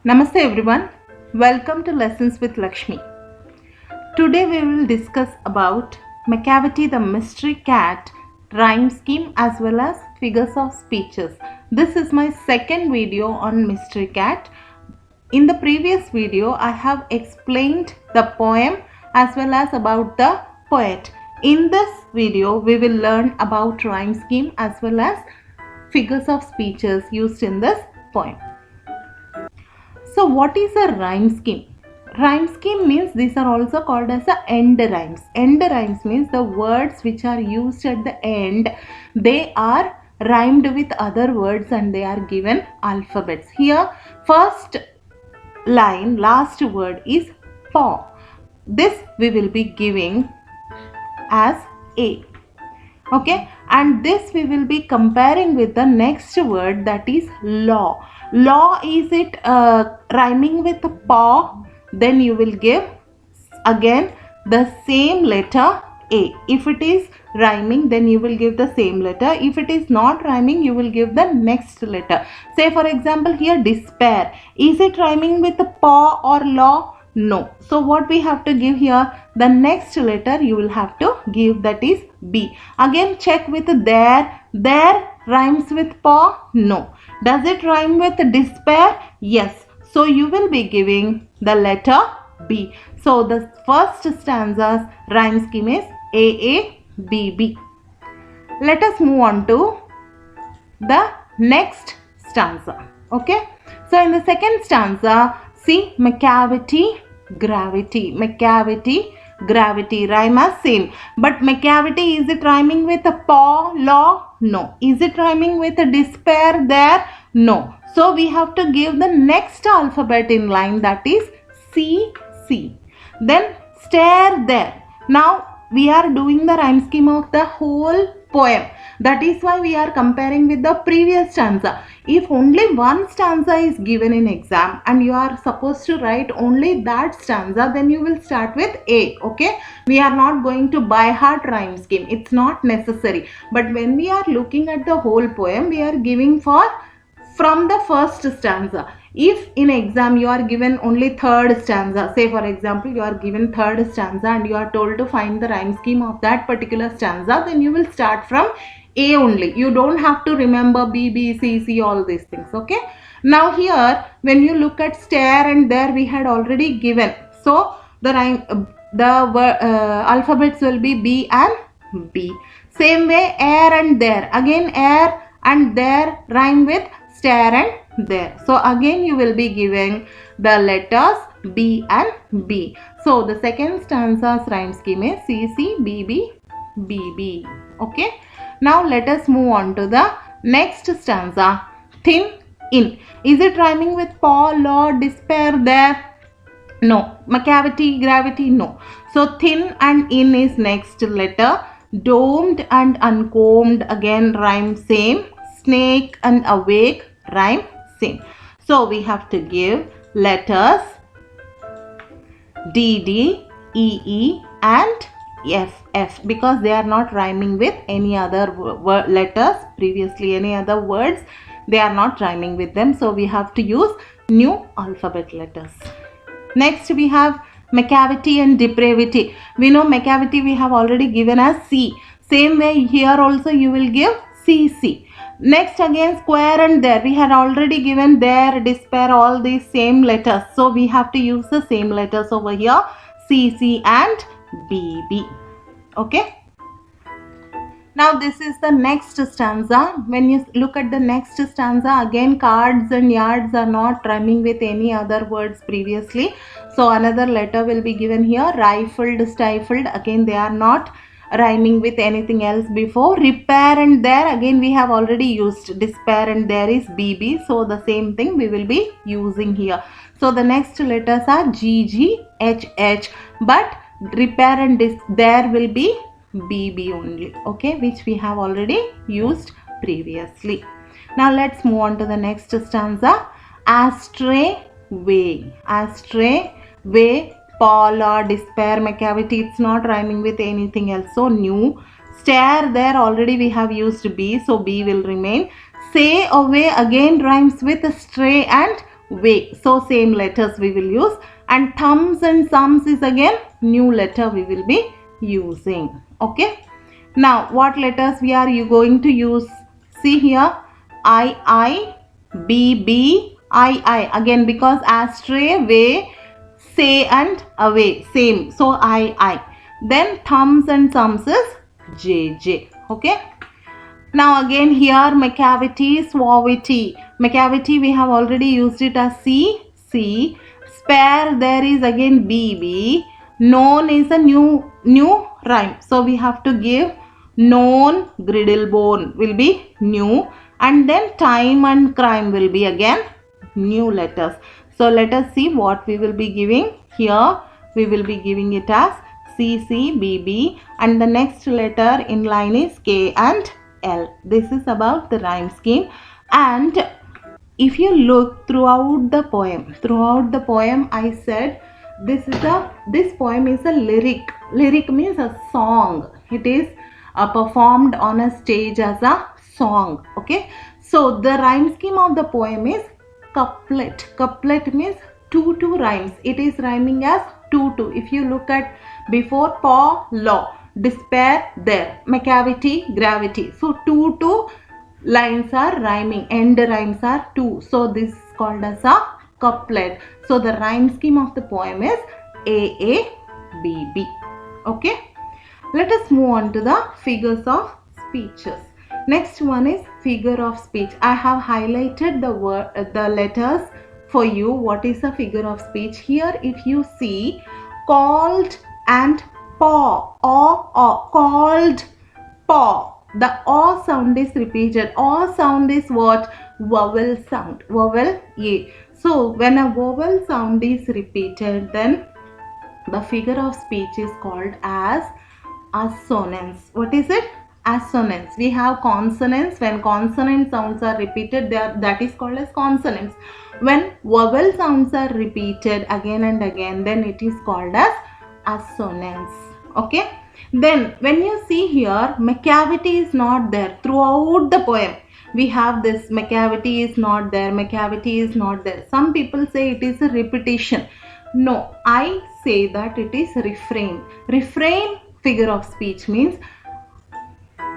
Namaste everyone. Welcome to Lessons with Lakshmi. Today we will discuss about Macavity the Mystery Cat rhyme scheme as well as figures of speeches. This is my second video on Mystery Cat. In the previous video I have explained the poem as well as about the poet. In this video we will learn about rhyme scheme as well as figures of speeches used in this poem. So what is a rhyme scheme? Rhyme scheme means these are also called as the end rhymes. End rhymes means the words which are used at the end, they are rhymed with other words and they are given alphabets. Here first line, last word is paw. This we will be giving as A. Okay, and this we will be comparing with the next word, that is law. Law, is it rhyming with paw? Then you will give again the same letter A. If it is rhyming, then you will give the same letter. If it is not rhyming, you will give the next letter. Say for example here despair. Is it rhyming with paw or law? No. So what we have to give here, the next letter you will have to give, that is B. Again check with there. There rhymes with paw? No. Does it rhyme with despair? Yes. So you will be giving the letter B. So the first stanza's rhyme scheme is A, B, B. Let us move on to the next stanza. Okay. So in the second stanza, see Macavity, gravity. Macavity, gravity rhyme as same. But Macavity, is it rhyming with a paw, law? No. Is it rhyming with a despair there? No. So we have to give the next alphabet in line, that is C, C. Then stare there. Now we are doing the rhyme scheme of the whole poem. That is why we are comparing with the previous stanza. If only one stanza is given in exam and you are supposed to write only that stanza, then you will start with A. Okay, we are not going to by heart rhyme scheme. It's not necessary. But when we are looking at the whole poem, we are giving from the first stanza. If in exam you are given only third stanza, say for example you are given third stanza and you are told to find the rhyme scheme of that particular stanza, then you will start from A only. You don't have to remember B, B, C, C, all these things. Okay. Now here when you look at stare and there, we had already given. So the rhyme, alphabets will be B and B. Same way air and there. Again air and there rhyme with stare and there. So again you will be giving the letters B and B. So the second stanza's rhyme scheme is C, C, B, B, B, B. Okay. Now let us move on to the next stanza. Thin, in. Is it rhyming with paw, law, despair there? No. Macavity, gravity? No. So thin and in is next letter. Domed and uncombed again rhyme same. Snake and awake rhyme same. So we have to give letters D, D, E, E and F, F, because they are not rhyming with any other letters previously, any other words, they are not rhyming with them. So we have to use new alphabet letters. Next we have Macavity and depravity. We know Macavity we have already given as C. Same way here also you will give C, C. Next again square and there, we had already given there, despair, all these same letters. So we have to use the same letters over here, C, C and B, B. Okay. Now this is the next stanza. When you look at the next stanza, again cards and yards are not rhyming with any other words previously. So another letter will be given here, rifled, stifled. Again they are not rhyming with anything else before. Repair and there, again we have already used despair and there is BB. So the same thing we will be using here. So the next letters are G, G, H, H. But repair and there will be BB only. Okay, which we have already used previously. Now let's move on to the next stanza. Astray way. Astray way. Paul or despair, Macavity, it's not rhyming with anything else. So new. Stare there, already we have used B, so B will remain. Say away again rhymes with stray and way. So same letters we will use. And thumbs and sums is again new letter we will be using. Okay. Now what letters we are going to use? See here, I, B, B, I. Again, because astray, way, say and away, same. So I. Then thumbs and sums is J. Okay. Now again here, macavity, suavity. Macavity we have already used it as C. Spare there is again B. Known is a new rhyme. So we have to give known, griddle bone will be new, and then time and crime will be again new letters. So let us see what we will be giving. Here we will be giving it as C, and the next letter in line is K and L. This is about the rhyme scheme. And if you look throughout the poem I said this poem is a lyric. Lyric means a song. It is performed on a stage as a song. Okay, so the rhyme scheme of the poem is couplet. Couplet means two rhymes. It is rhyming as two. If you look at before, paw, law, despair, there, macavity, gravity. So two lines are rhyming, end rhymes are two. So this is called as a couplet. So the rhyme scheme of the poem is A, B. Okay. Let us move on to the figures of speeches. Next one is figure of speech. I have highlighted the letters for you. What is a figure of speech? Here if you see called and paw, called, paw. The O sound is repeated. O sound is what? Vowel sound. Vowel A. So when a vowel sound is repeated, then the figure of speech is called as assonance. What is it? Assonance. We have consonants. When consonant sounds are repeated, that is called as consonants. When vowel sounds are repeated again and again, then it is called as assonance. Okay. Then when you see here, macavity is not there throughout the poem. We have this macavity is not there, macavity is not there. Some people say it is a repetition. No, I say that it is refrain. Refrain figure of speech means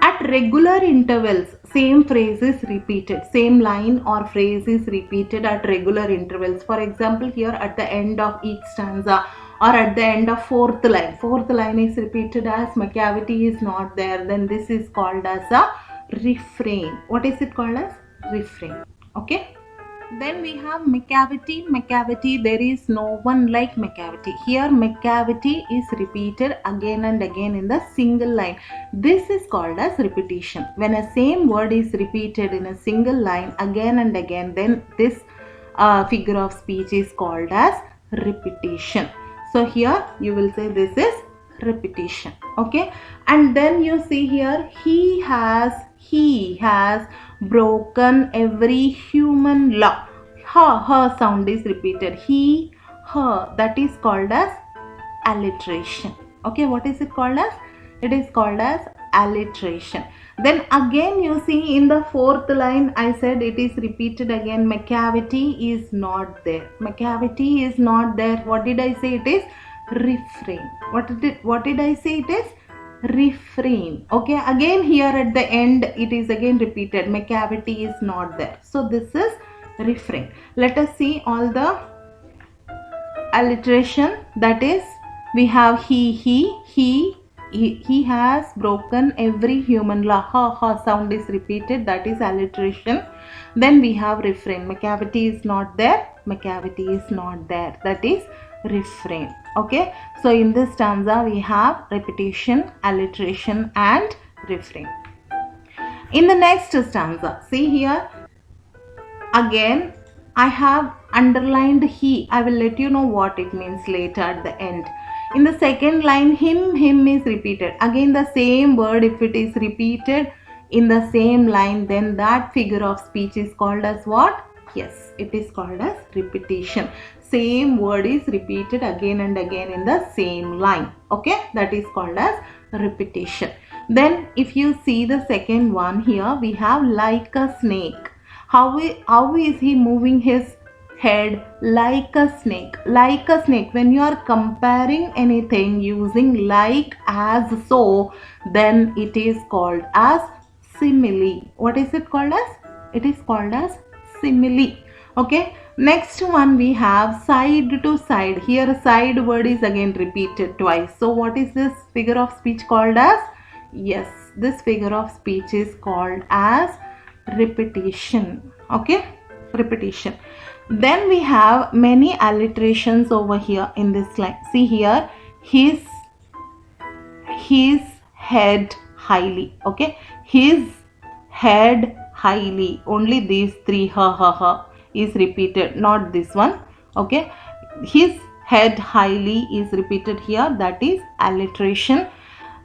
at regular intervals same phrase is repeated, same line or phrase is repeated at regular intervals. For example, here at the end of each stanza or at the end of fourth line is repeated as macavity is not there, then this is called as a refrain. What is it called as? Refrain. Okay. Then we have macavity. Macavity, there is no one like macavity. Here macavity is repeated again and again in the single line. This is called as repetition. When a same word is repeated in a single line again and again, then this figure of speech is called as repetition. So here you will say this is repetition. Okay. And then you see here, he has broken every human law. Her sound is repeated. He, her, that is called as alliteration. Okay, what is it called as? It is called as alliteration. Then again you see in the fourth line, I said it is repeated again. Macavity is not there. Macavity is not there. What did I say? It is refrain. What did I say? It is refrain. Okay, again here at the end it is again repeated. Macavity is not there. So this is refrain. Let us see all the alliteration. That is, we have he has broken every human law. Her sound is repeated. That is alliteration. Then we have refrain. Macavity is not there. Macavity is not there. That is refrain. Okay, so in this stanza we have repetition, alliteration and refrain. In the next stanza, see here, again I have underlined he. I will let you know what it means later at the end. In the second line, him is repeated. Again the same word, if it is repeated in the same line, then that figure of speech is called as what? Yes, it is called as repetition. Same word is repeated again and again in the same line. Okay, that is called as repetition. Then if you see the second one here, we have like a snake. How is he moving his head like a snake. Like a snake. When you are comparing anything using like, as, so, then it is called as simile. What is it called as? It is called as simile. Okay. Next one we have side to side. Here side word is again repeated twice. So what is this figure of speech called as? Yes, this figure of speech is called as repetition. Okay, repetition. Then we have many alliterations over here in this line. See here, his head highly. Okay, his head highly. Only these three ha is repeated, not this one. Okay, his head highly is repeated here, that is alliteration.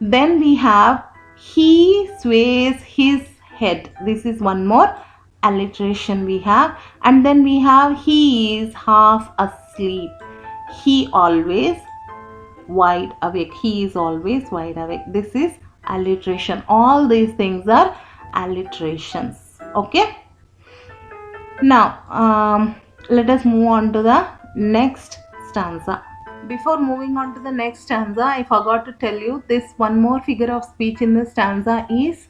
Then we have he sways his head. This is one more alliteration we have. And then we have he is half asleep. He always wide awake. He is always wide awake. This is alliteration. All these things are alliterations. Okay. Now let us move on to the next stanza. Before moving on to the next stanza, I forgot to tell you this one more figure of speech in the stanza is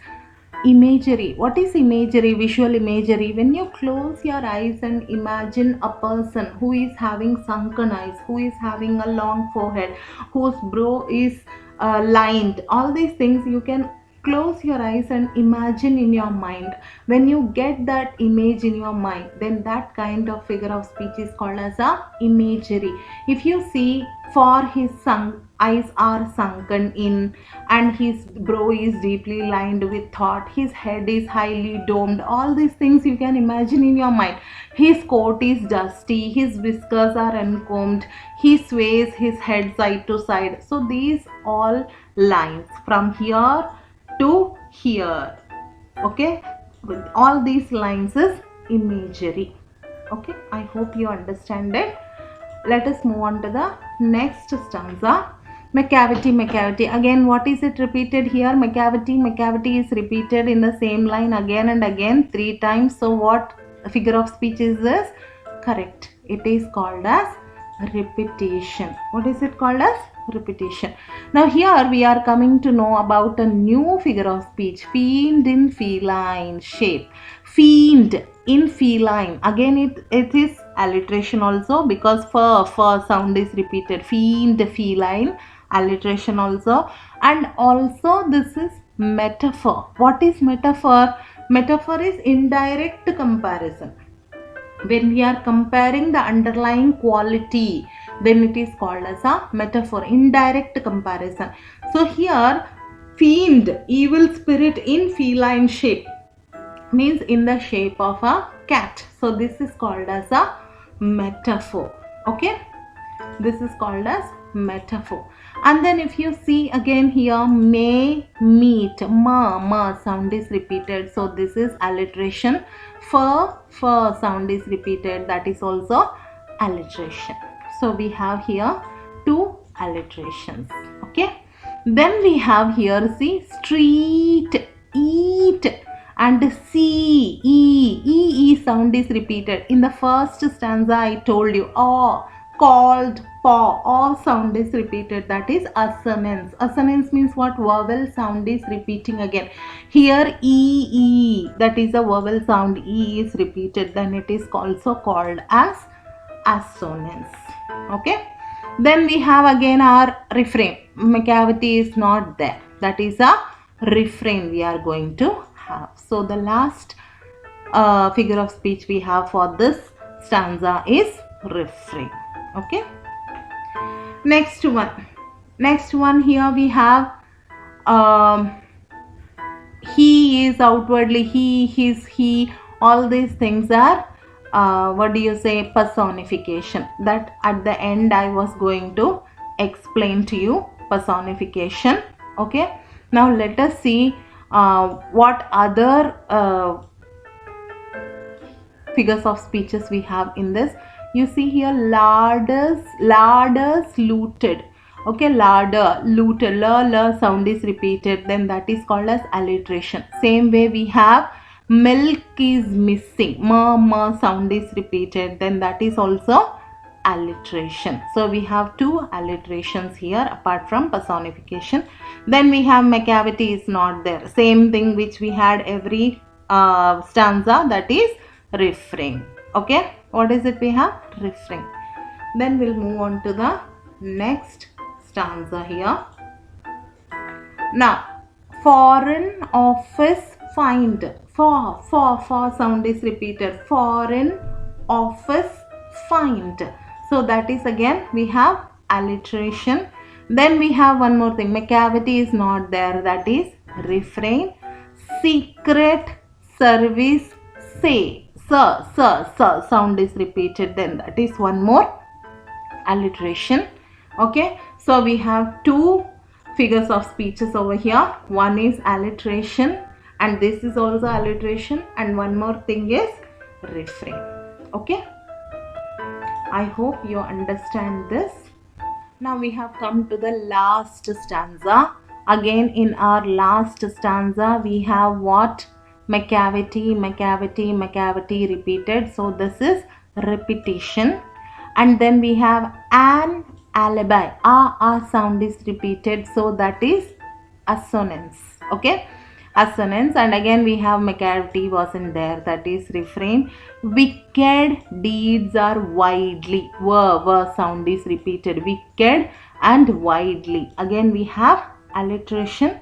imagery. What is imagery? Visual imagery. When you close your eyes and imagine a person who is having sunken eyes, who is having a long forehead, whose brow is lined, all these things you can close your eyes and imagine in your mind. When you get that image in your mind, then that kind of figure of speech is called as a imagery. If you see, for his eyes are sunken in and his brow is deeply lined with thought, his head is highly domed, all these things you can imagine in your mind. His coat is dusty, his whiskers are uncombed, he sways his head side to side. So these all lines from here to here, okay, with all these lines is imagery. Okay, I hope you understand it. Let us move on to the next stanza. Macavity, Macavity. Again, what is it repeated here? Macavity, Macavity is repeated in the same line again and again 3 times. So what figure of speech is this? Correct. It is called as repetition. What is it called as? Repetition. Now here we are coming to know about a new figure of speech. Fiend in feline shape. Fiend in feline. Again it is alliteration also, because fur sound is repeated. Fiend, feline, alliteration also. And also this is metaphor. What is metaphor? Metaphor is indirect comparison. When we are comparing the underlying quality, then it is called as a metaphor, indirect comparison. So here, fiend, evil spirit in feline shape, means in the shape of a cat. So this is called as a metaphor. Okay, this is called as metaphor. And then if you see again here, may, meet, ma sound is repeated, so this is alliteration. Fur sound is repeated, that is also alliteration. So we have here 2 alliterations. Okay, then we have here, see, street, eat, and see, e sound is repeated. In the first stanza I told you, called, paw, sound is repeated, that is assonance. Assonance means what? Vowel sound is repeating again. Here e, that is a vowel sound, e is repeated, then it is also called as assonance. Okay, then we have again our refrain. Macavity is not there, that is a refrain we are going to have. So the last figure of speech we have for this stanza is refrain. Okay, next one here we have he is outwardly, he, his, he, all these things are what do you say, personification. That at the end I was going to explain to you personification. Okay, now let us see what other figures of speeches we have in this. You see here, larders looted. Okay, larder, looted, la sound is repeated, then that is called as alliteration. Same way we have milk is missing, ma sound is repeated, then that is also alliteration. So we have two alliterations here apart from personification. Then we have Macavity is not there, same thing which we had every stanza, that is refrain. Okay, what is it? We have refrain. Then we'll move on to the next stanza here. Now, foreign office find, for sound is repeated, foreign office find. So that is again we have alliteration. Then we have one more thing, Macavity is not there, that is refrain. Secret service say, sir sound is repeated, then that is one more alliteration. Okay, so we have two figures of speeches over here. One is alliteration and this is also alliteration, and one more thing is refrain. Okay, I hope you understand this. Now we have come to the last stanza. Again, in our last stanza we have what? Macavity repeated, so this is repetition. And then we have an alibi, sound is repeated, so that is assonance. Okay, assonance. And again we have Macavity wasn't there, that is refrain. Wicked deeds are widely, sound is repeated, wicked and widely, again we have alliteration.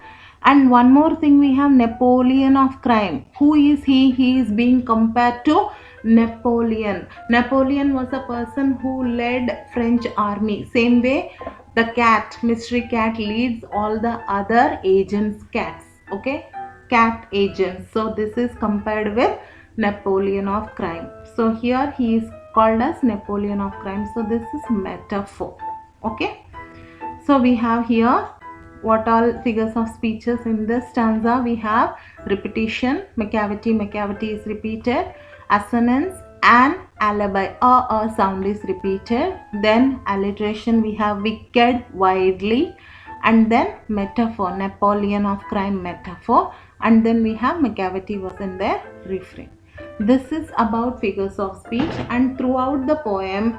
And one more thing, we have Napoleon of crime. Who is he? He is being compared to Napoleon. Napoleon was a person who led French army. Same way the cat, mystery cat, leads all the other agents' cats. Okay, cat agents. So this is compared with Napoleon of crime. So here he is called as Napoleon of crime. So this is metaphor. Okay, so we have here what all figures of speeches in this stanza. We have repetition, Macavity is repeated, assonance and alibi, sound is repeated. Then alliteration, we have wicked, widely, and then metaphor, Napoleon of crime metaphor, and then we have Macavity was in their refrain. This is about figures of speech, and throughout the poem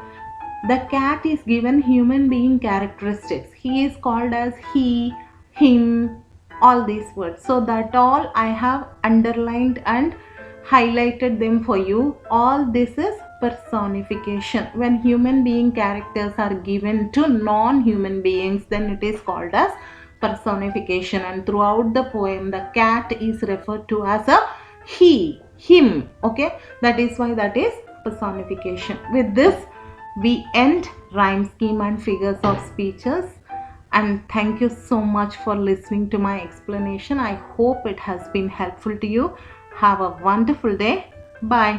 the cat is given human being characteristics. He is called as he, him, all these words. So that all I have underlined and highlighted them for you. All this is personification. When human being characters are given to non-human beings, then it is called as personification. And throughout the poem the cat is referred to as a he, him. Okay, that is why that is personification. With this we end rhyme scheme and figures of speeches, and thank you so much for listening to my explanation. I hope it has been helpful to you. Have a wonderful day. Bye.